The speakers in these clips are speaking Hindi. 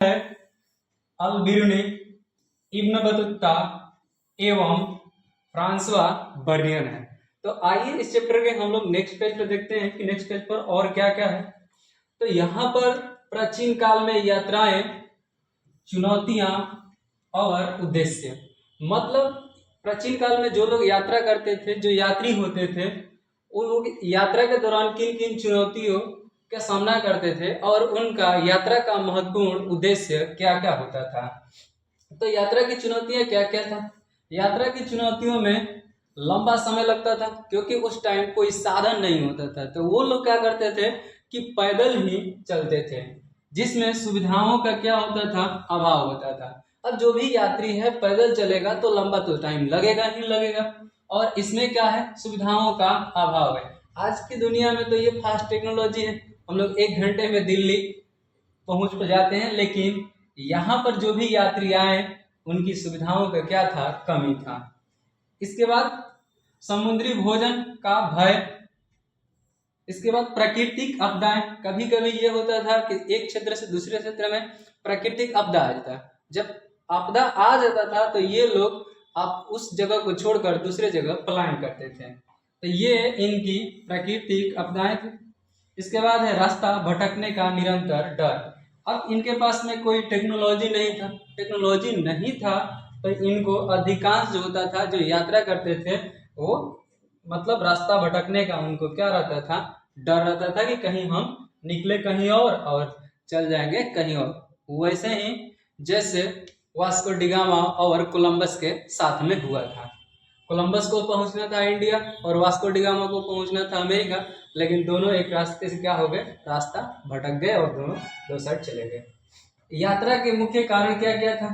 है अल बिरुनी, इब्न बतूता एवं फ्रांसवा बर्नियर है। तो आइए इस चैप्टर के हम लोग नेक्स्ट पेज पर देखते हैं कि नेक्स्ट पेज पर और क्या क्या है। तो यहाँ पर प्राचीन काल में यात्राएं, चुनौतियां और उद्देश्य, मतलब प्राचीन काल में जो लोग यात्रा करते थे, जो यात्री होते थे, उन लोग यात्रा के दौरान किन किन चुनौतियों का सामना करते थे और उनका यात्रा का महत्वपूर्ण उद्देश्य क्या क्या होता था। तो यात्रा की चुनौतियां क्या क्या था। यात्रा की चुनौतियों में लंबा समय लगता था क्योंकि उस टाइम कोई साधन नहीं होता था। तो वो लोग क्या करते थे कि पैदल ही चलते थे, जिसमें सुविधाओं का क्या होता था, अभाव होता था। अब जो भी यात्री है पैदल चलेगा तो लंबा तो टाइम लगेगा ही लगेगा, और इसमें क्या है, सुविधाओं का अभाव है। आज की दुनिया में तो ये फास्ट टेक्नोलॉजी है, हम लोग 1 घंटे में दिल्ली पहुंच जाते हैं, लेकिन यहाँ पर जो भी यात्री आए उनकी सुविधाओं का क्या था, कमी था। इसके बाद समुद्री भोजन का भय, इसके बाद प्राकृतिक आपदाएं। कभी कभी ये होता था कि एक क्षेत्र से दूसरे क्षेत्र में प्राकृतिक आपदा आ जाता, जब आपदा आ जाता था तो ये लोग आप उस जगह को छोड़कर दूसरे जगह पलायन करते थे। तो ये इनकी प्राकृतिक आपदाएं थी। इसके बाद है रास्ता भटकने का निरंतर डर। अब इनके पास में कोई टेक्नोलॉजी नहीं था, टेक्नोलॉजी नहीं था तो इनको अधिकांश जो होता था, जो यात्रा करते थे, वो मतलब रास्ता भटकने का उनको क्या रहता था, डर रहता था कि कहीं हम निकले कहीं और चल जाएंगे कहीं और। वैसे ही जैसे वास्को डिगामा और कोलंबस के साथ में हुआ था। कोलंबस को पहुंचना था इंडिया और वास्को डिगामा को पहुंचना था अमेरिका, लेकिन दोनों एक रास्ते से क्या हो गए, रास्ता भटक गए और दोनों दो साइड चले गए। यात्रा के मुख्य कारण क्या क्या था।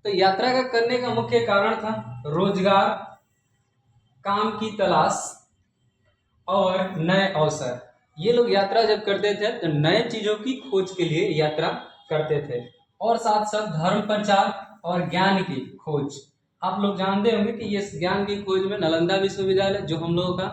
तो यात्रा का करने का मुख्य कारण था रोजगार, काम की तलाश और नए अवसर। ये लोग यात्रा जब करते थे तो नए चीजों की खोज के लिए यात्रा करते थे, और साथ साथ धर्म प्रचार और ज्ञान की खोज। आप लोग जानते होंगे कि ये ज्ञान की खोज में नालंदा विश्वविद्यालय, जो हम लोगों का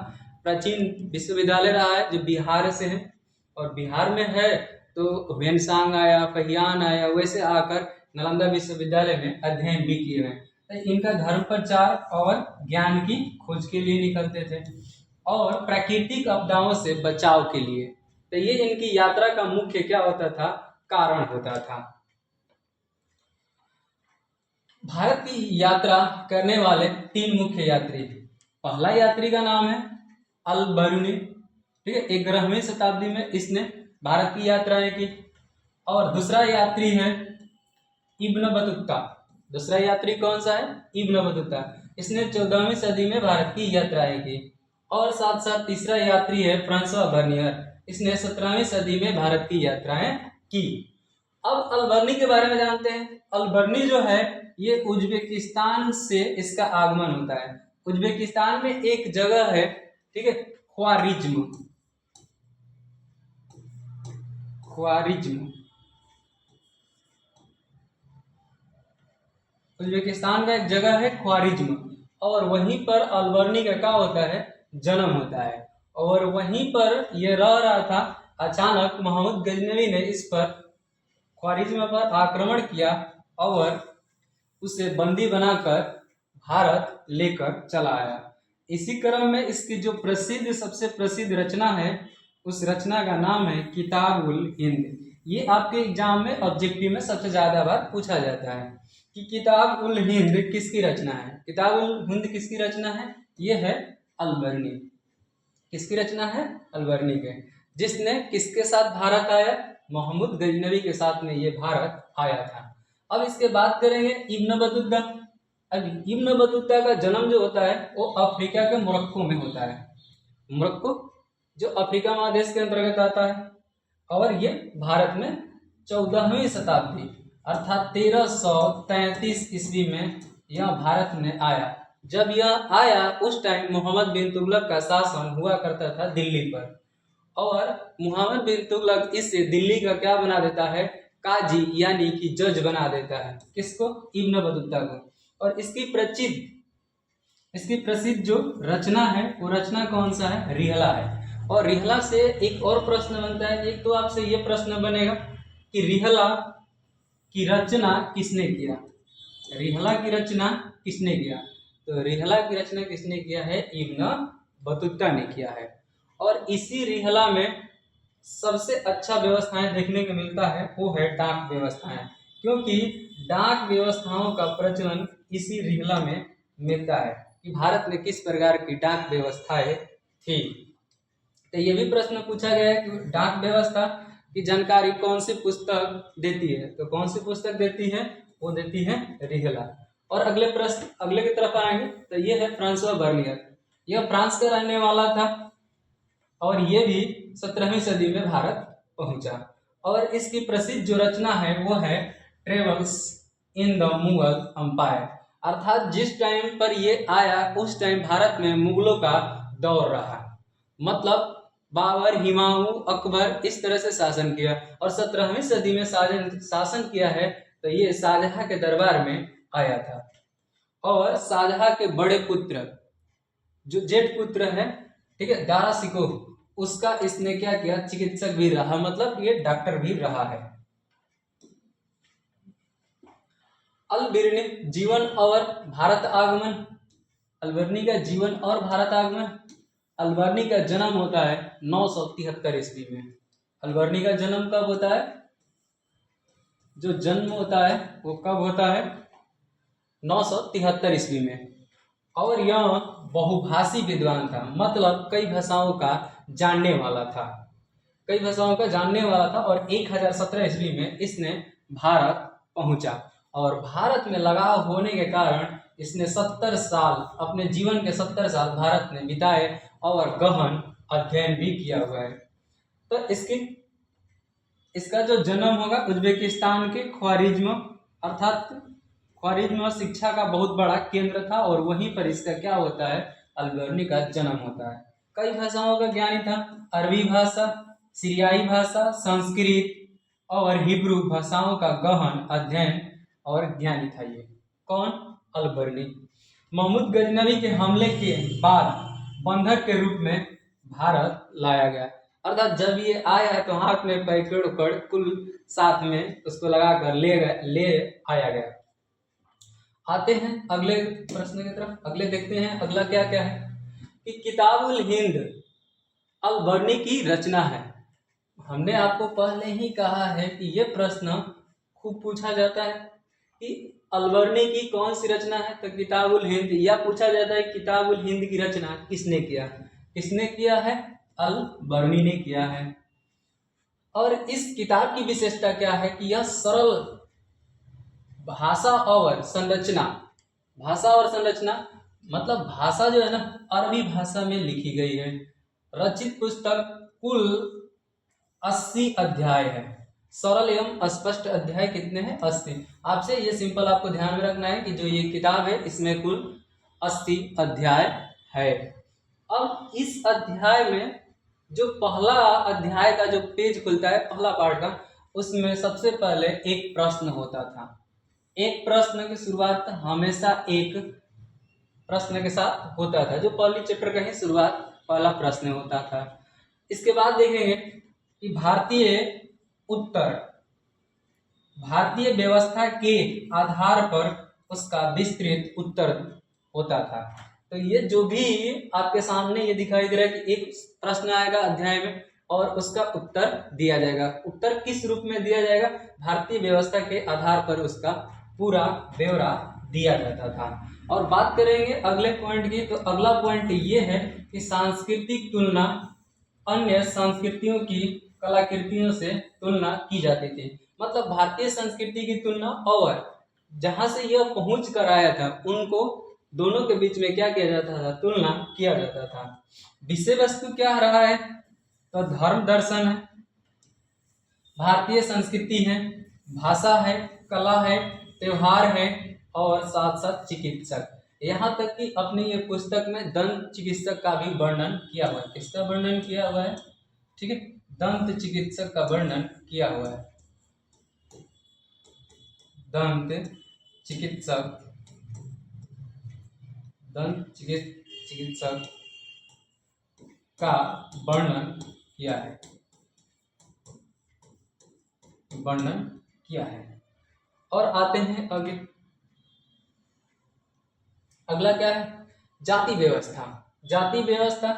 प्राचीन विश्वविद्यालय रहा है, जो बिहार से है, और बिहार में है तो ह्वेनसांग आया, फहियान आया, वैसे आकर नालंदा विश्वविद्यालय में अध्ययन भी किए हैं। तो इनका धर्म प्रचार और ज्ञान की खोज के लिए निकलते थे और प्राकृतिक आपदाओं से बचाव के लिए। तो ये इनकी यात्रा का मुख्य क्या होता था, कारण होता था। भारत की यात्रा करने वाले 3 मुख्य यात्री। पहला यात्री का नाम है अल बरूनी, ठीक है, 11वीं शताब्दी में इसने भारत की यात्राएं की। और दूसरा यात्री है इब्न बतूता। दूसरा यात्री कौन सा है, इब्न बतूता, इसने 14वीं सदी में भारत की यात्राएं की। और साथ साथ तीसरा यात्री है फ्रांसवा बर्नियर, इसने 17वीं सदी में भारत की यात्राएं की। अब अलबर्नी के बारे में जानते हैं। अलबर्नी जो है ये उज्बेकिस्तान से इसका आगमन होता है। उज्बेकिस्तान में एक जगह है, ठीक है, ख्वारिज्म। उज्बेकिस्तान का एक जगह है ख्वारिज्म, और वहीं पर अलबर्नी का क्या होता है, जन्म होता है। और वहीं पर यह रह रहा था, अचानक मोहम्मद गजनवी ने इस पर ख्वारिज्म पर आक्रमण किया और उसे बंदी बनाकर भारत लेकर चला आया। इसी क्रम में इसकी जो प्रसिद्ध, सबसे प्रसिद्ध रचना है, उस रचना का नाम है किताबुल हिंद। ये आपके एग्जाम में ऑब्जेक्टिव में सबसे ज्यादा बार पूछा जाता है कि किताब उल हिंद किसकी रचना है। किताब उल हिंद किसकी रचना है, ये है अलबर्नी। किसकी रचना है, अलबर्नी के, जिसने किसके साथ भारत आया, मोहम्मद गजनवी के साथ में ये भारत आया था। अब इसके बात करेंगे इब्न बतूता। अब इब्न बतूता का जन्म जो होता है वो अफ्रीका के मोरक्को में होता है। मोरक्को जो अफ्रीका महादेश के अंतर्गत आता है, और ये भारत में 14वीं शताब्दी अर्थात 1333 ईस्वी में यह भारत में आया। जब यह आया उस टाइम मोहम्मद बिन तुगलक का शासन हुआ करता था दिल्ली पर, और मोहम्मद बिन तुगलक इसे दिल्ली का क्या बना देता है, काजी यानी कि जज बना देता है। किसको, इब्न बतूता को। और इसकी प्रसिद्ध जो रचना है वो रचना कौन सा है, रिहला है। और रिहला से एक और प्रश्न बनता है। एक तो आपसे ये प्रश्न बनेगा कि रिहला की रचना किसने किया? रिहला की रचना किसने किया? तो रिहला की रचना किसने किया है? इब्न बतूता ने किया है। और इसी रिहला में सबसे अच्छा व्यवस्थाएं देखने को मिलता है वो है डाक व्यवस्थाएं, क्योंकि डाक व्यवस्थाओं का प्रचलन इसी रिहला में मिलता है कि भारत में किस प्रकार की डाक व्यवस्थाएं थी। तो ये भी प्रश्न पूछा गया है कि डाक व्यवस्था की जानकारी कौन सी पुस्तक देती है? तो कौन सी पुस्तक देती है? वो देती है रिहला। और अगले प्रश्न अगले की तरफ आएंगे तो ये है फ्रांसवा बर्नियर। यह फ्रांस का रहने वाला था और ये भी 17वीं सदी में भारत पहुंचा। और इसकी प्रसिद्ध जो रचना है वो है travels in the Mughal umpire, अर्थात जिस टाइम पर ये आया उस टाइम भारत में मुगलों का दौर रहा, मतलब बाबर, हुमायूं, अकबर इस तरह से शासन किया। और 17वीं सदी में शासन किया है तो ये शाहजहां के दरबार में आया था। और शाहजहां के बड़े पुत्र जो जेठ पुत्र है, ठीक है, दारा सिकोह, उसका इसने क्या किया? चिकित्सक भी रहा, मतलब ये डॉक्टर भी रहा है। अल-बिरनी जीवन और भारत आगमन। अल-बिरनी का जीवन और भारत आगमन। अल-बिरनी का जन्म होता है 973 ईस्वी में। अल-बिरनी का जन्म कब होता है? जो जन्म होता है वो कब होता है? 973 ईस्वी में। और यह बहुभाषी विद्वान था, मतलब कई भाषाओं का जानने वाला था, कई भाषाओं का जानने वाला था। और 1017 ईस्वी में इसने भारत पहुंचा और भारत में लगाव होने के कारण इसने 70 साल, अपने जीवन के 70 साल भारत में बिताए और गहन अध्ययन भी किया हुआ है। तो इसका जो जन्म होगा उज्बेकिस्तान के ख्वारिज्म, अर्थात ख्वारिज्म शिक्षा का बहुत बड़ा केंद्र था और वहीं पर इसका क्या होता है? अल-बिरनी का जन्म होता है। कई भाषाओं का ज्ञानी था, अरबी भाषा, सीरियाई भाषा, संस्कृत और हिब्रू भाषाओं का गहन अध्ययन और ज्ञानी था ये। कौन? अल-बिरनी। महमूद गजनवी के हमले के बाद बंधक के रूप में भारत लाया गया, अर्थात जब ये आया तो हाथ में पैकेट उकड़ कुल साथ में उसको लगाकर ले आया गया। आते हैं अगले प्रश्न की तरफ। अगले देखते हैं अगला क्या क्या है कि किताबुल हिंद अल-बिरनी की रचना है। हमने आपको पहले ही कहा है कि यह प्रश्न खूब पूछा जाता है कि अल-बिरनी की कौन सी रचना है? तो किताबुल हिंद। या पूछा जाता है किताबुल हिंद की रचना किसने किया? किसने किया है? अल-बिरनी ने किया है। और इस किताब की विशेषता क्या है कि यह सरल भाषा और संरचना, भाषा और संरचना मतलब भाषा जो है ना अरबी भाषा में लिखी गई है। रचित पुस्तक कुल 80 अध्याय है। सरल एवं स्पष्ट अध्याय कितने हैं? 80। आपसे ये सिंपल आपको ध्यान में रखना है कि जो ये किताब है इसमें कुल 80 अध्याय है। अब इस अध्याय में जो पहला अध्याय का जो पेज खुलता है, पहला पार्ट का, उसमें सबसे पहले एक प्रश्न होता था। एक प्रश्न की शुरुआत हमेशा एक प्रश्न के साथ होता था, जो पहली चैप्टर का ही शुरुआत पहला प्रश्न होता था। इसके बाद देखेंगे कि भारतीय व्यवस्था के आधार पर उसका विस्तृत उत्तर होता था। तो ये जो भी आपके सामने ये दिखाई दे रहा है कि एक प्रश्न आएगा अध्याय में और उसका उत्तर दिया जाएगा। उत्तर किस रूप में दिया जाएगा? भारतीय व्यवस्था के आधार पर उसका पूरा ब्यौरा दिया जाता था। और बात करेंगे अगले पॉइंट की, तो अगला पॉइंट ये है कि सांस्कृतिक तुलना अन्य संस्कृतियों की कलाकृतियों से तुलना की जाती थी। मतलब भारतीय संस्कृति की तुलना और जहां से यह पहुंच कर आया था उनको दोनों के बीच में क्या किया जाता था? तुलना किया जाता था। विषय वस्तु क्या रहा है? तो धर्म दर्शन है, भारतीय संस्कृति है, भाषा है, कला है, त्योहार है और साथ साथ चिकित्सक। यहाँ तक कि अपनी ये पुस्तक में दंत चिकित्सक का भी वर्णन किया हुआ है। किसका वर्णन किया हुआ है? ठीक है, दंत चिकित्सक का वर्णन किया हुआ है। दंत चिकित्सक का वर्णन किया है। और आते हैं आगे, अगला क्या है, जाति व्यवस्था। जाति व्यवस्था,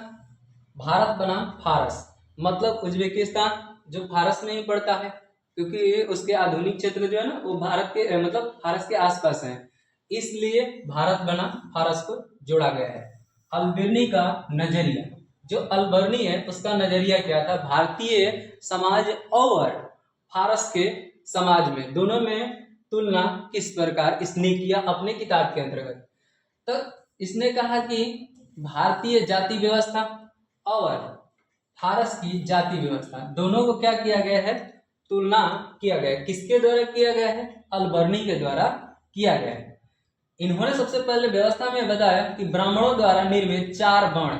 भारत बनाम फारस, मतलब उज्बेकिस्तान जो फारस में ही पड़ता है, क्योंकि उसके आधुनिक क्षेत्र जो है ना वो भारत के मतलब फारस के आसपास है, इसलिए भारत बनाम फारस को जोड़ा गया है। अलबर्नी का नजरिया, जो अलबर्नी है उसका नजरिया क्या था, भारतीय समाज और फारस के समाज में दोनों में तुलना किस प्रकार इसने किया अपने किताब के अंतर्गत। तो इसने कहा कि भारतीय जाति व्यवस्था और फारस की जाति व्यवस्था दोनों को क्या किया गया है, तुलना किया गया है। किसके द्वारा किया गया है, अलबर्नी के द्वारा किया गया है। इन्होंने सबसे पहले व्यवस्था में बताया कि ब्राह्मणों द्वारा निर्मित 4 वर्ण,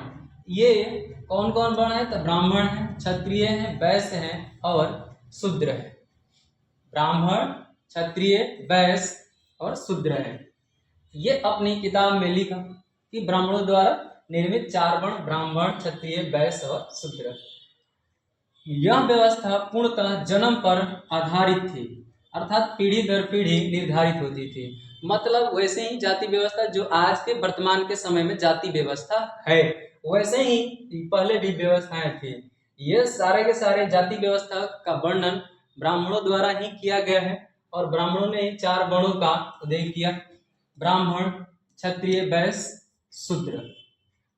ये कौन कौन वर्ण है, तो ब्राह्मण है, क्षत्रिय है, वैश्य है और शूद्र है। ब्राह्मण, क्षत्रिय, वैश्य और शूद्र है। ये अपनी किताब में लिखा कि ब्राह्मणों द्वारा निर्मित 4 वर्ण, ब्राह्मण, क्षत्रिय, वैश्य और शूद्र। यह व्यवस्था पूर्णतः जन्म पर आधारित थी, अर्थात पीढ़ी दर पीढ़ी निर्धारित होती थी। मतलब वैसे ही जाति व्यवस्था जो आज के वर्तमान के समय में जाति व्यवस्था है, वैसे ही पहले भी व्यवस्थाएं थी। ये सारे के सारे जाति व्यवस्था का वर्णन ब्राह्मणों द्वारा ही किया गया है और ब्राह्मणों ने 4 वर्णों का उदय किया, ब्राह्मण, क्षत्रिय, वैश्य, शूद्र,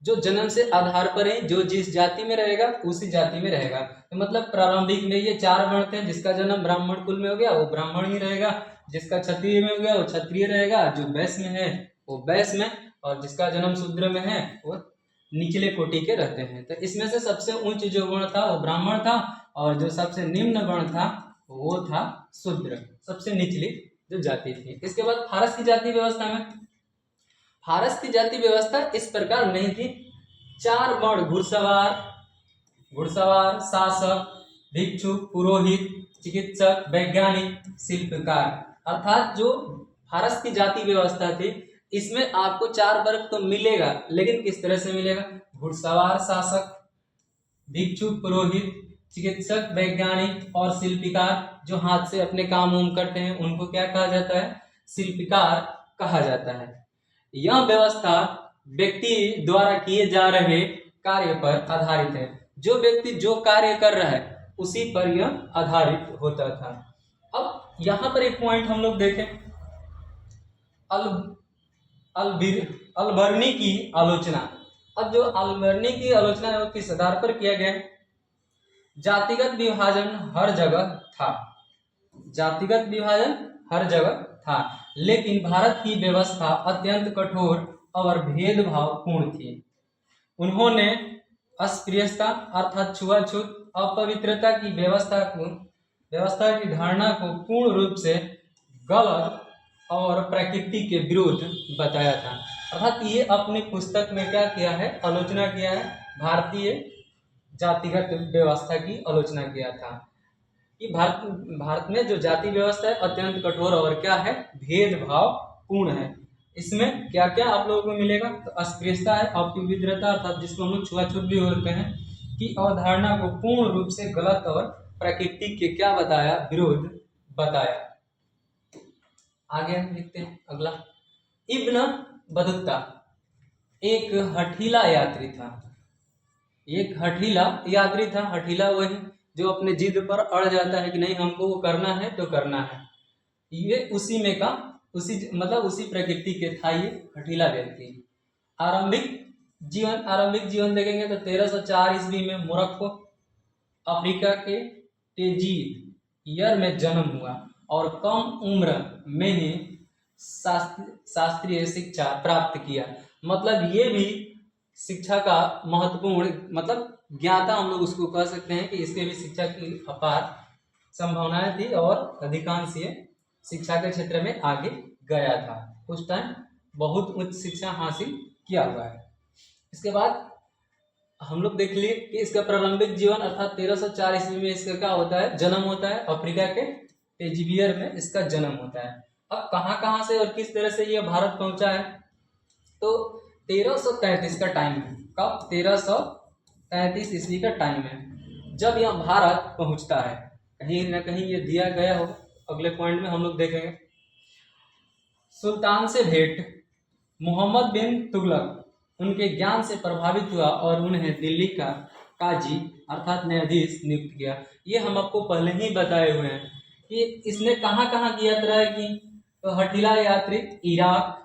जो जन्म से आधार पर है, जो जिस जाति में रहेगा उसी जाति में रहेगा। तो मतलब प्रारंभिक में ये 4 वर्ण थे, जिसका जन्म ब्राह्मण कुल में हो गया वो ब्राह्मण ही रहेगा, जिसका क्षत्रिय में हो गया वो क्षत्रिय रहेगा, जो वैश्य में है वो वैश्य में, और जिसका जन्म शूद्र में है वो निचले कोटि के रहते हैं। तो इसमें से सबसे उच्च जो वर्ण था वो ब्राह्मण था, और जो सबसे निम्न वर्ण था वो था शूद्र, सबसे निचली जो जाति थी। इसके बाद फारस की जाति व्यवस्था में, फारस की जाति व्यवस्था इस प्रकार नहीं थी। 4 वर्ण, घुड़सवार, शासक, भिक्षु, पुरोहित, चिकित्सक, वैज्ञानिक, शिल्पकार, अर्थात जो फारस की जाति व्यवस्था थी इसमें आपको 4 वर्ग तो मिलेगा, लेकिन किस तरह से मिलेगा, घुड़सवार, शासक, भिक्षु, पुरोहित, चिकित्सक, वैज्ञानिक और शिल्पकार, जो हाथ से अपने काम उम करते हैं उनको क्या कहा जाता है, शिल्पकार कहा जाता है। यह व्यवस्था व्यक्ति द्वारा किए जा रहे कार्य पर आधारित है, जो व्यक्ति जो कार्य कर रहा है उसी पर यह आधारित होता था। अब यहाँ पर एक पॉइंट हम लोग देखें, अलबर्नी की आलोचना। अब जो अलबर्नी की आलोचना है वो किस आधार पर किया गया है, जातिगत विभाजन हर जगह था, जातिगत विभाजन हर जगह था, लेकिन भारत की व्यवस्था अत्यंत कठोर और भेदभाव पूर्ण थी। उन्होंने अस्पृश्यता अर्थात छुआछूत, अपवित्रता की व्यवस्था की धारणा को पूर्ण रूप से गलत और प्रकृति के विरुद्ध बताया था। अर्थात ये अपनी पुस्तक में क्या किया है, आलोचना किया है, भारतीय जातिगत व्यवस्था की आलोचना किया था कि भारत में जो जाति व्यवस्था है अत्यंत कठोर और क्या है, भेदभाव पूर्ण है। इसमें क्या क्या आप लोगों को मिलेगा, तो अस्पृश्यता है, अपवित्रता अर्थात जिसको हम लोग छुआछूत भी बोलते हैं, कि अवधारणा को पूर्ण रूप से गलत और प्रकृति के क्या बताया, विरोध बताया। आगे हम लिखते हैं अगला, इब्न बतूता एक हठीला यात्री था, एक हठीला यात्री था। हठीला वही जो अपने जिद पर अड़ जाता है कि नहीं हमको वो करना है तो करना है, ये उसी में का उसी मतलब उसी प्रकृति के था ये हठीला व्यक्ति। आरंभिक जीवन देखेंगे तो 1304 ईस्वी में मोरक्को अफ्रीका के टेजीर में जन्म हुआ और कम उम्र में ही शास्त्रीय शिक्षा प्राप्त किया। मतलब ये भी शिक्षा का महत्वपूर्ण मतलब ज्ञाता हम लोग उसको कह सकते हैं कि इसके भी शिक्षा की अपार संभावनाएं थी और अधिकांश ये शिक्षा के क्षेत्र में आगे गया था, उस टाइम बहुत उच्च शिक्षा हासिल किया हुआ है। इसके बाद हम लोग देख लिए कि इसका प्रारंभिक जीवन अर्थात 1304 ईस्वी में इसका क्या होता है, जन्म होता है, अफ्रीका के टेजीबियर में इसका जन्म होता है। अब कहाँ से और किस तरह से ये भारत पहुंचा है, तो 1333 का टाइम है। कब, 1333 ईस्वी का टाइम है जब यह भारत पहुंचता है। कहीं ना कहीं ये दिया गया हो, अगले पॉइंट में हम लोग देखेंगे। सुल्तान से भेंट, मोहम्मद बिन तुगलक उनके ज्ञान से प्रभावित हुआ और उन्हें दिल्ली का काजी अर्थात न्यायाधीश नियुक्त किया। ये हम आपको पहले ही बताए हुए हैं कि इसने कहाँ कहाँ की यात्रा की। तो हठीला यात्री इराक,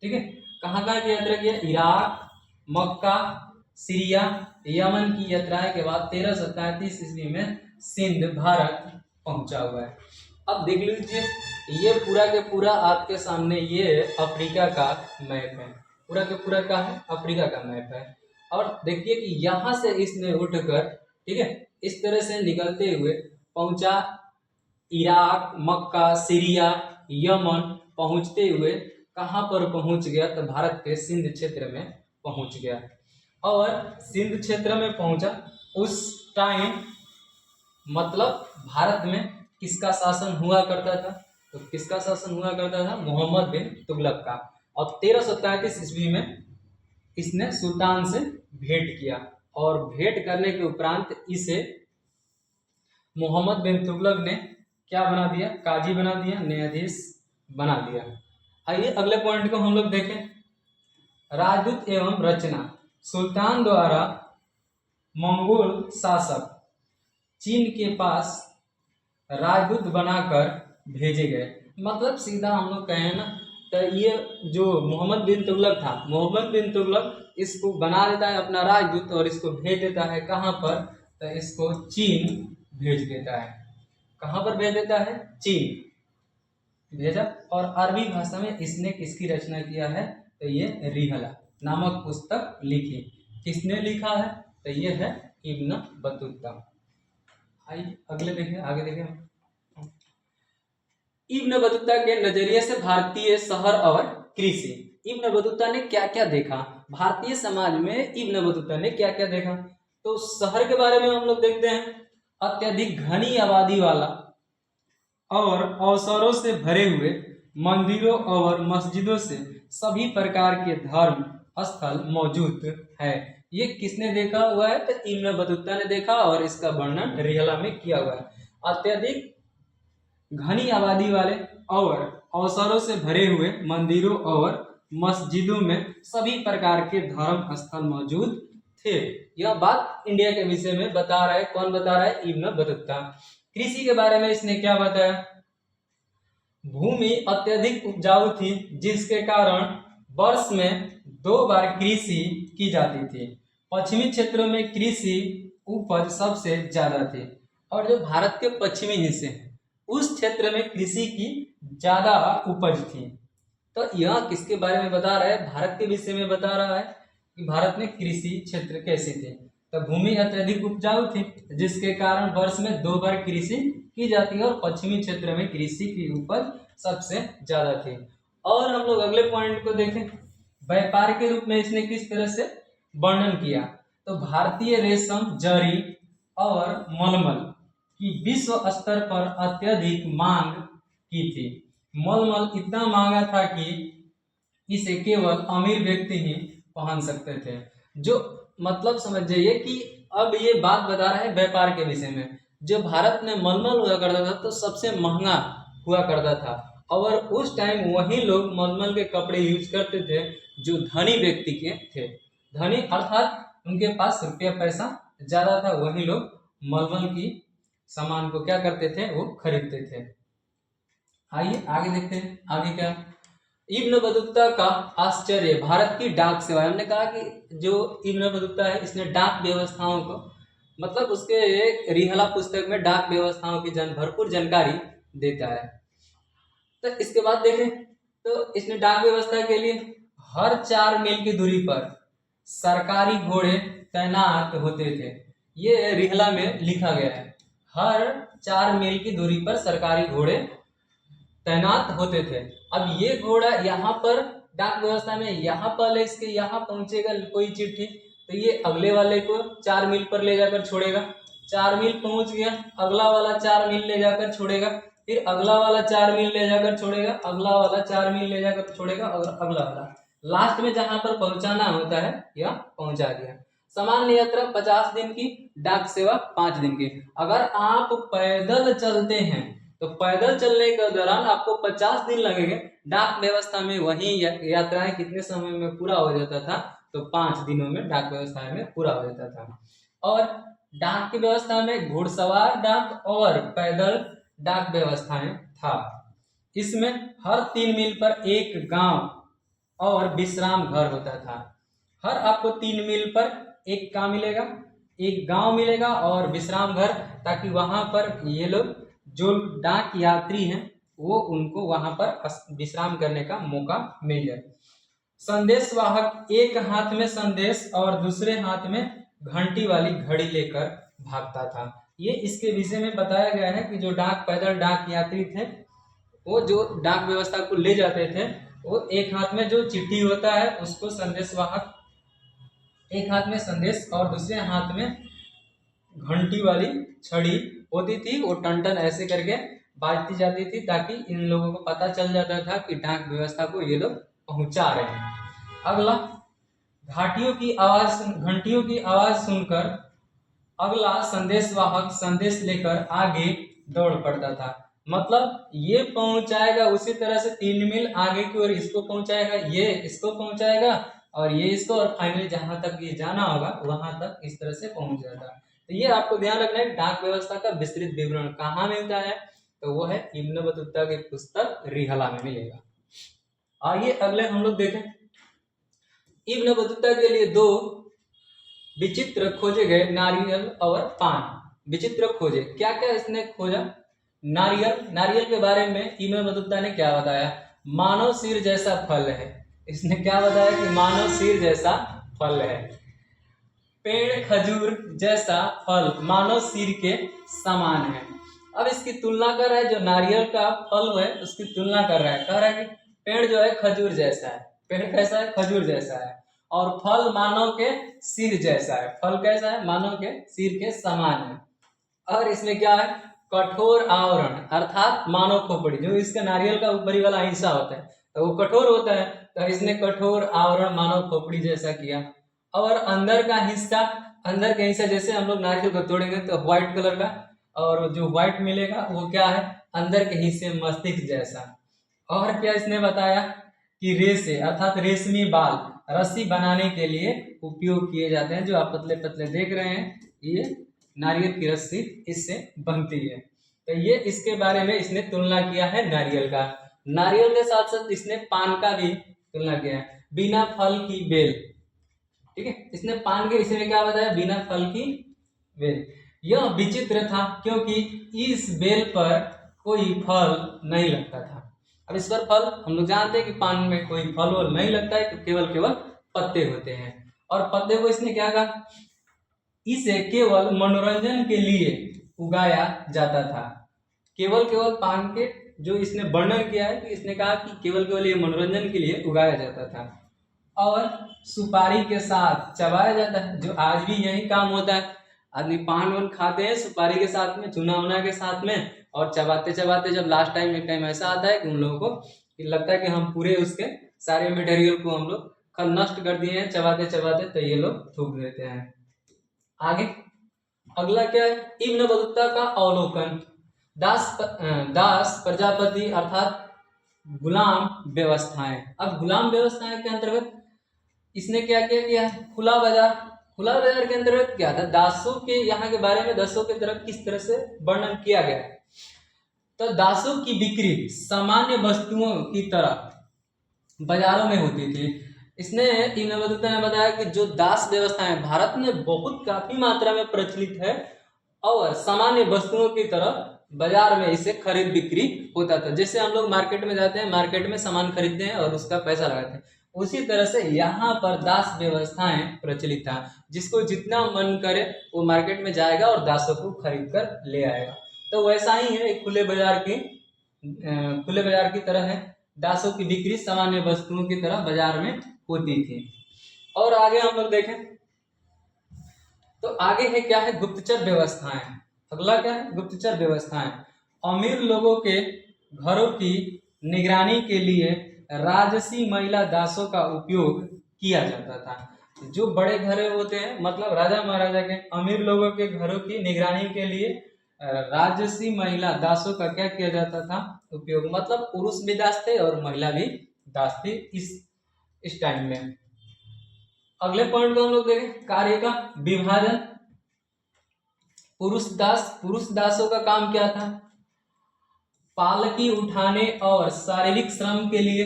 ठीक है, कहाँ कहाँ की यात्रा किया, इराक, मक्का, सीरिया, यमन की यात्राएं के बाद 1337 ईस्वी में सिंध भारत पहुंचा हुआ है। अब देख लीजिए, ये पूरा के पूरा आपके सामने ये अफ्रीका का मैप है, पूरा के पूरा का है अफ्रीका का मैप है। और देखिए कि यहाँ से इसने उठकर, ठीक है, इस तरह से निकलते हुए पहुंचा इराक, मक्का, सीरिया, यमन, पहुंचते हुए कहाँ पर पहुंच गया, तो भारत के सिंध क्षेत्र में पहुंच गया। और सिंध क्षेत्र में पहुंचा उस टाइम मतलब भारत में किसका शासन हुआ करता था, तो किसका शासन हुआ करता था, मोहम्मद बिन तुगलक का। और 1337 ईस्वी में इसने सुल्तान से भेंट किया और भेंट करने के उपरांत इसे मोहम्मद बिन तुगलक ने क्या बना दिया, काजी बना दिया, न्यायाधीश बना दिया। आइए अगले पॉइंट को हम लोग देखें, राजदूत एवं रचना। सुल्तान द्वारा मंगोल शासक चीन के पास राजदूत बनाकर भेजे गए। मतलब सीधा हम लोग कहें ना, तो ये जो मोहम्मद बिन तुगलक था, मोहम्मद बिन तुगलक इसको बना देता है अपना राजदूत और इसको भेज देता है कहाँ पर, तो इसको चीन भेज देता है। कहाँ पर भेज देता है, चीन भेजा। और अरबी भाषा में इसने किसकी रचना किया है, तो ये रिहला नामक पुस्तक लिखी। किसने लिखा है, तो ये है इब्न बतूता। आइए अगले देखें, आगे देखें। इब्न बतूता के नजरिए से भारतीय शहर और कृषि। इब्न बतूता ने क्या क्या देखा, भारतीय समाज में इब्न बतूता ने क्या क्या देखा। तो शहर के बारे में हम लोग देखते हैं, अत्यधिक घनी आबादी वाला और अवसरों से भरे हुए मंदिरों और मस्जिदों से सभी प्रकार के धर्म स्थल मौजूद है। ये किसने देखा हुआ है, तो इब्न बतूता ने देखा और इसका वर्णन रिहला में किया हुआ है। अत्यधिक घनी आबादी वाले और अवसरों से भरे हुए मंदिरों और मस्जिदों में सभी प्रकार के धर्म स्थल मौजूद थे। यह बात इंडिया के विषय में बता रहा है, कौन बता रहा है, इब्न बतूता। कृषि के बारे में इसने क्या बताया, भूमि अत्यधिक उपजाऊ थी जिसके कारण वर्ष में 2 बार कृषि की जाती थी। पश्चिमी क्षेत्रों में कृषि उपज सबसे ज्यादा थी और जो भारत के पश्चिमी हिस्से हैं उस क्षेत्र में कृषि की ज्यादा उपज थी। तो यह किसके बारे में बता रहा है, भारत के विषय में बता रहा है कि भारत में कृषि क्षेत्र कैसे थे। तो भूमि अत्यधिक उपजाऊ थी जिसके कारण वर्ष में 2 बार कृषि की जाती है और पश्चिमी क्षेत्र में कृषि की उपज सबसे ज्यादा थी। और हम लोग अगले पॉइंट को देखें, व्यापार के रूप में इसने किस तरह से वर्णन किया, तो भारतीय रेशम, जरी और मलमल की विश्व स्तर पर अत्यधिक मांग की थी। मलमल इतना महंगा था कि इसे केवल अमीर व्यक्ति ही पहन सकते थे। जो मतलब समझ जाइए कि अब ये बात बता रहा है व्यापार के विषय में। जो भारत में मलमल हुआ करता था तो सबसे महंगा हुआ करता था और उस टाइम वही लोग मलमल के कपड़े यूज करते थे जो धनी व्यक्ति के थे। धनी अर्थात उनके पास रुपया पैसा ज्यादा था, वही लोग मलमल की सामान को क्या करते थे, वो खरीदते थे। आइए आगे देखते हैं, आगे क्या, इब्न बतूता का आश्चर्य, भारत की डाक सेवा। हमने कहा कि जो इब्न बतूता है इसने डाक व्यवस्थाओं को, मतलब उसके रिहला पुस्तक में डाक व्यवस्थाओं की भरपूर जानकारी देता है। तो इसके बाद देखें तो इसने डाक व्यवस्था के लिए हर 4 मील की दूरी पर सरकारी घोड़े तैनात होते थे। ये रिहला में लिखा गया है, हर 4 मील की दूरी पर सरकारी घोड़े तैनात होते थे। अब ये घोड़ा यहाँ पर डाक व्यवस्था में यहाँ पहले इसके यहाँ पहुंचेगा कोई चिट्ठी, तो ये अगले वाले को 4 मील पर ले जाकर छोड़ेगा, 4 मील पहुंच गया, अगला वाला 4 मील ले जाकर छोड़ेगा, फिर अगला वाला 4 मील ले जाकर छोड़ेगा, अगला वाला 4 मील ले जाकर छोड़ेगा और अगला वाला, लास्ट में जहां पर पहुंचाना होता है यह पहुंचा दिया। सामान्य यात्रा 50 दिन की, डाक सेवा 5 दिन की। अगर आप पैदल चलते हैं तो पैदल चलने के दौरान आपको 50 दिन लगेंगे। डाक व्यवस्था में वही यात्राएं कितने समय में पूरा हो जाता था, तो 5 दिनों में डाक व्यवस्था में पूरा हो जाता था। और डाक की व्यवस्था में घुड़सवार डाक और पैदल डाक व्यवस्थाएं था। इसमें हर 3 मील पर एक गांव और विश्राम घर होता था। हर आपको 3 मील पर एक क्या मिलेगा, एक गांव मिलेगा और विश्राम घर, ताकि वहां पर ये लोग जो डाक यात्री हैं वो उनको वहां पर विश्राम करने का मौका मिल जाए। संदेश वाहक एक हाथ में संदेश और दूसरे हाथ में घंटी वाली घड़ी लेकर भागता था। ये इसके विषय में बताया गया है कि जो पैदल डाक यात्री थे वो जो डाक व्यवस्था को ले जाते थे, वो एक हाथ में जो चिट्ठी होता है उसको संदेश वाहक, एक हाथ में संदेश और दूसरे हाथ में घंटी वाली छड़ी होती थी, वो टन ऐसे करके बाजती जाती थी, ताकि इन लोगों को पता चल जाता था कि डाक व्यवस्था को ये लोग पहुंचा रहे हैं। अगला, घंटियों की आवाज सुनकर अगला संदेशवाहक संदेश लेकर आगे दौड़ पड़ता था। मतलब ये पहुंचाएगा उसी तरह से 3 मील आगे की ओर इसको पहुंचाएगा, ये इसको पहुंचाएगा और ये इसको, और फाइनली जहां तक ये जाना होगा वहां तक इस तरह से पहुंच जाता है। तो ये आपको ध्यान रखना है, डाक व्यवस्था का विस्तृत विवरण कहाँ मिलता है, तो वो है इब्न बतूता की पुस्तक रिहला में मिलेगा। आइए अगले हम लोग देखें, इब्न बतूता के लिए 2 विचित्र खोजे गए नारियल और पान। विचित्र खोजे, क्या क्या इसने खोजा? नारियल के बारे में इब्न बतूता ने क्या बताया? मानव सिर जैसा फल है। इसने क्या बताया कि मानव सिर जैसा फल है। पेड़ खजूर जैसा फल मानव सिर के समान है। अब इसकी तुलना कर रहा है, जो नारियल का फल है उसकी तुलना कर रहा है, कह रहा है कि पेड़ जो है खजूर जैसा है। पेड़ कैसा है? खजूर जैसा है। और फल मानव के सिर जैसा है। फल कैसा है? मानव के सिर के समान है। और इसमें क्या है? कठोर आवरण, अर्थात मानव खोपड़ी, जो इसका नारियल का ऊपरी वाला हिस्सा होता है तो वो कठोर होता है, तो इसने कठोर आवरण मानव खोपड़ी जैसा किया। और अंदर का हिस्सा जैसे हम लोग नारियल को तोड़ेंगे तो व्हाइट कलर का, और जो व्हाइट मिलेगा वो क्या है? अंदर के हिस्से मस्तिष्क जैसा। और क्या इसने बताया कि रेशे अर्थात रेशमी बाल रस्सी बनाने के लिए उपयोग किए जाते हैं। जो आप पतले पतले देख रहे हैं, ये नारियल की रस्सी इससे बनती है। तो ये इसके बारे में इसने तुलना किया है नारियल का। नारियल के साथ साथ इसने पान का भी तुलना किया है। बिना फल की बेल, ठीक है, इसने पान के विषय में क्या बताया? बिना फल की बेल। यह विचित्र था क्योंकि इस बेल पर कोई फल नहीं लगता था। अब इस पर फल, हम लोग जानते हैं कि पान में कोई फल वल नहीं लगता है, तो केवल पत्ते होते हैं। और पत्ते को इसने क्या कहा? इसे केवल मनोरंजन के लिए उगाया जाता था। केवल पान के जो इसने वर्णन किया है कि इसने कहा कि केवल ये मनोरंजन के लिए उगाया जाता था। और सुपारी के साथ चबाया जाता है, जो आज भी यही काम होता है। आदमी पान वान खाते हैं सुपारी के साथ में, चूना उना के साथ में, और चबाते चबाते जब लास्ट टाइम एक टाइम ऐसा आता है कि उन लोगों को लगता है कि हम पूरे उसके सारे मटेरियल को हम लोग नष्ट कर दिए हैं चबाते चबाते, तो ये लोग थूक देते हैं। आगे अगला क्या है? इब्न बतूता का अवलोकन। दास प्रजापति अर्थात गुलाम व्यवस्थाएं। अब गुलाम व्यवस्थाएं के अंतर्गत इसने क्या क्या किया? खुला बाजार के अंतर्गत क्या था? दासों के यहाँ के बारे में, दासों की तरफ किस तरह से वर्णन किया गया। तो दासों की बिक्री सामान्य वस्तुओं की तरह बाजारों में होती थी। इसने इब्न बतूता ने बताया कि जो दास व्यवस्थाएं भारत में बहुत काफी मात्रा में प्रचलित है, और सामान्य वस्तुओं की तरह बाजार में इसे खरीद बिक्री होता था। जैसे हम लोग मार्केट में जाते हैं, मार्केट में सामान खरीदते हैं और उसका पैसा लगाते हैं, उसी तरह से यहाँ पर दास व्यवस्थाएं प्रचलित था। जिसको जितना मन करे वो मार्केट में जाएगा और दासों को खरीद कर ले आएगा। तो वैसा ही है, खुले बाजार की तरह है। दासों की बिक्री सामान्य वस्तुओं की तरह बाजार में होती थी। और आगे हम लोग देखें तो आगे है क्या है? गुप्तचर व्यवस्थाएं। अगला क्या है? गुप्तचर व्यवस्थाएं। अमीर लोगों के घरों की निगरानी के लिए राजसी महिला दासों का उपयोग किया जाता था। जो बड़े घर होते हैं, मतलब राजा महाराजा के, अमीर लोगों के घरों की निगरानी के लिए राजसी महिला दासों का क्या किया जाता था, उपयोग, मतलब पुरुष भी दास थे और महिला भी दास थी इस टाइम में। अगले पॉइंट को हम लोग देखें, कार्य का विभाजन। पुरुष दासों का काम क्या था, पालकी उठाने और शारीरिक श्रम के लिए।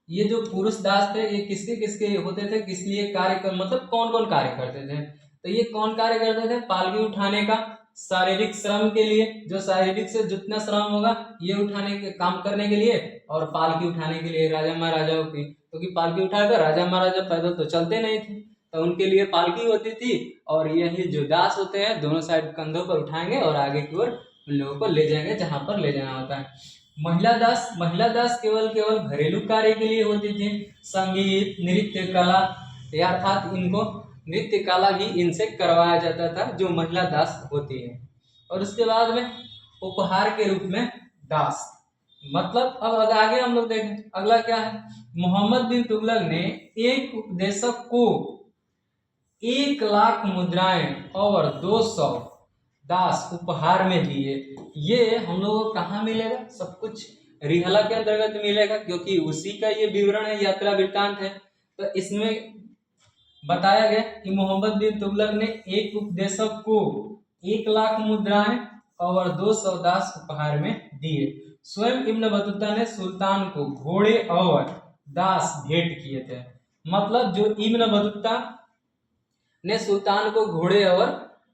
ये जो पुरुष दास थे ये किसके किसके होते थे, किस लिए कार्य कर, मतलब कौन कौन कार्य करते थे, तो ये कौन कार्य करते थे, पालकी उठाने का, शारीरिक श्रम के लिए, जो शारीरिक से जितना श्रम होगा ये उठाने के काम करने के लिए, और पालकी उठाने के लिए राजा महाराजाओं की, क्योंकि पालकी उठाकर राजा महाराजा पैदल तो चलते नहीं थे, तो उनके लिए पालकी होती थी, और यही जो दास होते हैं दोनों साइड कंधों पर उठाएंगे और आगे की ओर उन लोगों को ले जाएंगे जहां पर ले जाना होता है। महिला दास केवल घरेलू कार्य के लिए होती थी, संगीत, नृत्य, कला, अर्थात इनको नृत्य कला भी इनसे करवाया जाता था जो महिला दास होती है। और उसके बाद में उपहार के रूप में दास, मतलब अब आगे हम लोग देखें, अगला क्या है, मोहम्मद बिन तुगलक ने एक उपदेशक को 1,00,000 मुद्राएं और 200 दास उपहार में दिए। ये हम लोगों को कहाँ मिलेगा, सब कुछ रिहला के अंतर्गत मिलेगा, क्योंकि उसी का ये विवरण है, यात्रा वृत्तांत है। तो इसमें बताया गया कि मोहम्मद बिन तुगलक ने एक उपदेशक को 1,00,000 मुद्राएं और 200 दास उपहार में दिए। स्वयं इब्न बतूता ने सुल्तान को घोड़े और दास भेंट किए थे, मतलब जो इब्न बतूता ने सुल्तान को घोड़े और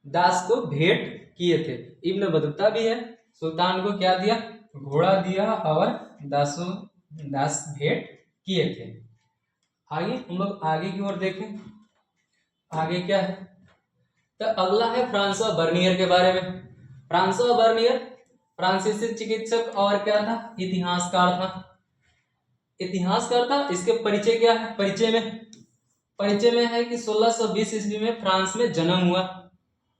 दास को भेंट किए थे, इब्न बतूता भी है, सुल्तान को क्या दिया, घोड़ा दिया और दास भेंट किए थे। आगे हम लोग आगे की ओर देखें, आगे क्या है, तो अगला है फ्रांसवा बर्नियर के बारे में। फ्रांसवा बर्नियर फ्रांसीसी चिकित्सक और क्या था, इतिहासकार था। इसके परिचय क्या है, परिचय में है कि 1620 ईस्वी में फ्रांस में जन्म हुआ।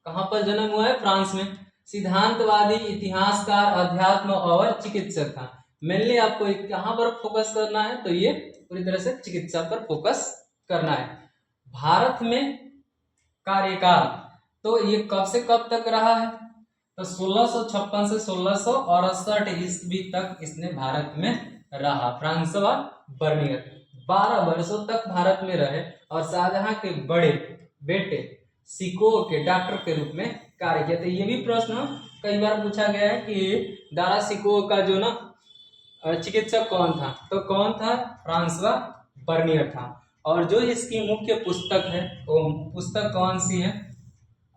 कहां पर जन्म हुआ है, फ्रांस में। सिद्धांतवादी, इतिहासकार, अध्यात्म और चिकित्सक था। मेनली आपको कहां पर फोकस करना है, तो ये पूरी तरह से चिकित्सा पर फोकस करना है। भारत में कार्यकाल, तो ये कब से कब तक रहा है, तो 1656 से 1668 ईस्वी तक इसने भारत में रहा। फ्रांसवा बर्नियर 12 वर्षों तक भारत में रहे और शाहजहां के बड़े बेटे सिको के डॉक्टर के रूप में कार्य किया। तो ये भी प्रश्न कई बार पूछा गया है कि दारा सिको का जो ना चिकित्सक कौन था, तो कौन था, फ्रांसवा बर्नियर था। और जो इसकी मुख्य पुस्तक है वो पुस्तक कौन सी है,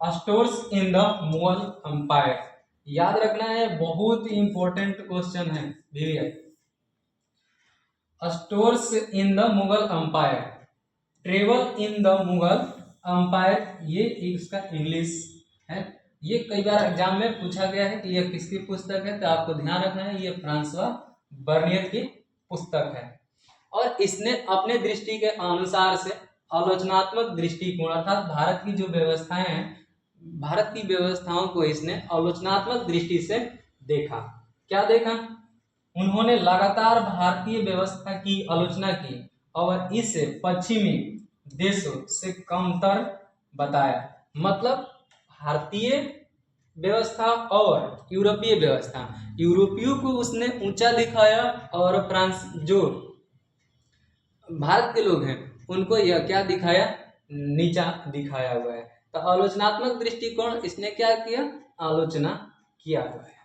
stores in the Mughal empire. याद रखना है, बहुत ही इंपॉर्टेंट क्वेश्चन है भैया। Stores in the Mughal empire, travel in the Mughal empire, ये इसका इंग्लिश है। ये कई बार एग्जाम में पूछा गया है कि यह किसकी पुस्तक है, तो आपको ध्यान रखना है ये फ्रांसवा बर्नियर की पुस्तक है। और इसने अपने दृष्टि के अनुसार से आलोचनात्मक दृष्टिकोण, अर्थात भारत की जो व्यवस्थाएं हैं, भारत की व्यवस्थाओं को इसने आलोचनात्मक दृष्टि से देखा। क्या देखा, उन्होंने लगातार भारतीय व्यवस्था की आलोचना की और इसे पश्चिमी देशों से कमतर बताया। मतलब भारतीय व्यवस्था और यूरोपीय व्यवस्था, यूरोपियों को उसने ऊंचा दिखाया और फ्रांस जो भारत के लोग हैं उनको यह क्या दिखाया, नीचा दिखाया हुआ है। तो आलोचनात्मक दृष्टिकोण इसने क्या किया, आलोचना किया हुआ है।